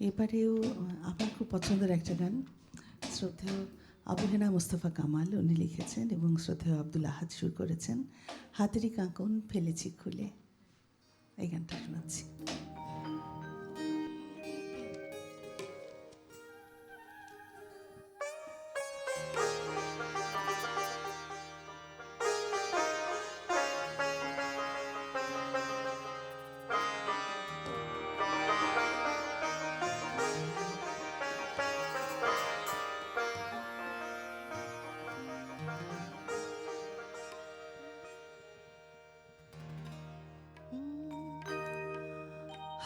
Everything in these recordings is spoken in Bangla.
এবারেও আমার খুব পছন্দের একটা গান, শ্রদ্ধেয় আবু হেনা মোস্তফা কামাল উনি লিখেছেন এবং শ্রদ্ধেয় আব্দুল আহাদ সুর করেছেন। হাতেরই কাঁকন ফেলেছি খুলে, এই গানটা শোনাচ্ছি।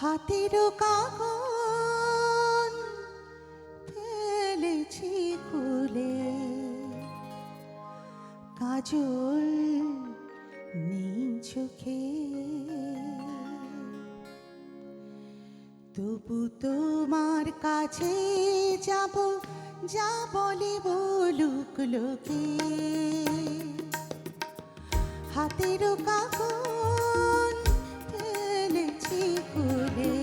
হাতেরও কাঁকন ফেলেছি খুলে, কাজল নেই চোখে, তবু তোমার কাছে যাব, যা বলে বলুক লোকে। হাতেরও কাঁকন ফেলেছি খুলে,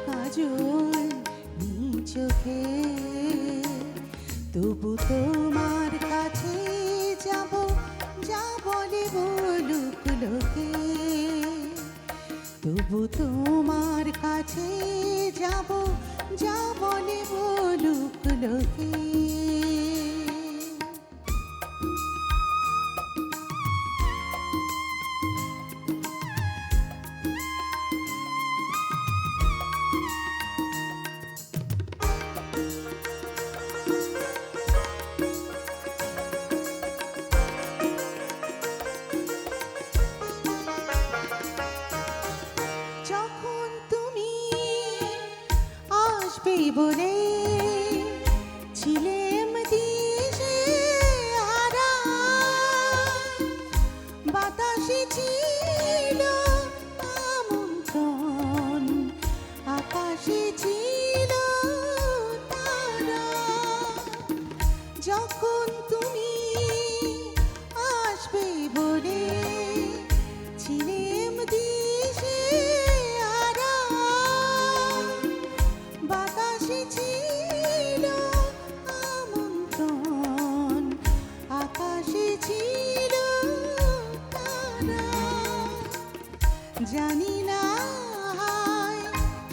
কাজল নেই চোখে, তবু তোমার কাছে যাব, যা বলে বলুক লোকে। তবু তোমার কাছে যাব, যা বলে বলুক লোকে। যখন তুমি আসবে বলে ছিলেম দিশে হারা, বাতাসে ছিল আমন্ত্রণ, আকাশে ছিল তারা। যখন তুমি আসবে বলে ছিলেম দিশে হারা, বাতাসে ছিল আমন্ত্রণ, আকাশে ছিল তারা। জানি না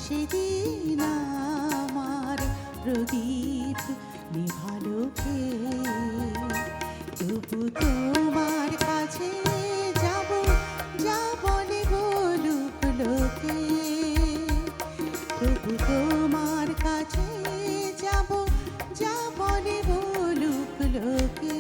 সেদিন আমার প্রদীপ নিভালো কে, তবু তোমার কাছে যাব, যা বলে বলুক লোকে। তবু তোমার কাছে যাব, যা বলে বলুক লোকে।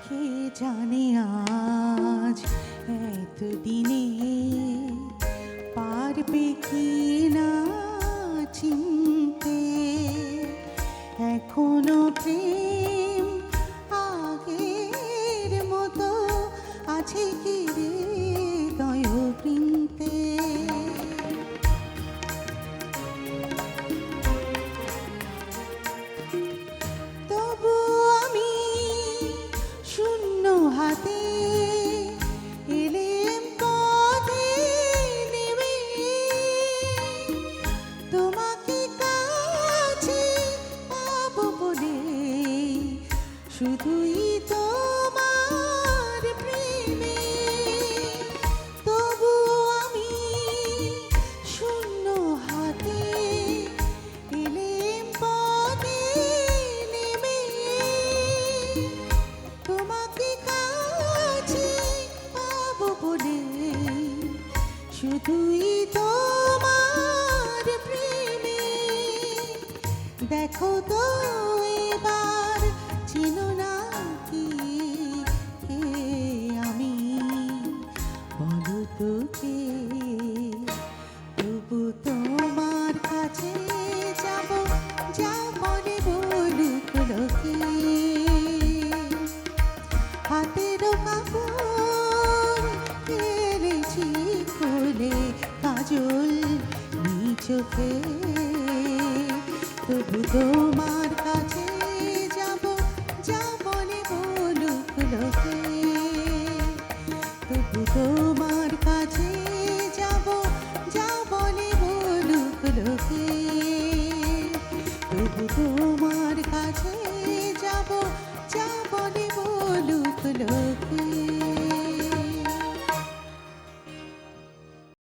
কে জানে আজ এতদিনে পারবে কি না চিনতে, এখনো প্রেম আগের মতো আছে কি হৃদয় বৃন্তে। তবু আমি শূন্য হাতে এলেম পথে নেমে, তোমাকে কাছে পাবো বলে শুধুই তোমার প্রেমে। তবু আমি শূন্য হাতে এলেম পথে নেমে, তোমাকে কাছে পাবো বলে শুধুই তোমার প্রেমে। দেখো তো এবার চিনো না কি কে আমি, বলো তো কে। তবু তোমার কাছে যাব, যা বলে বলুক লোকে। হাতেরও কাঁকন তবু তোমার কাছে যাব, যা বলে বলুক লোকে। তবু তোমার কাছে যাব, যা বলে বলুক লোকে। তবু তোমার কাছে যাব, যা বলে বলুক লোকে।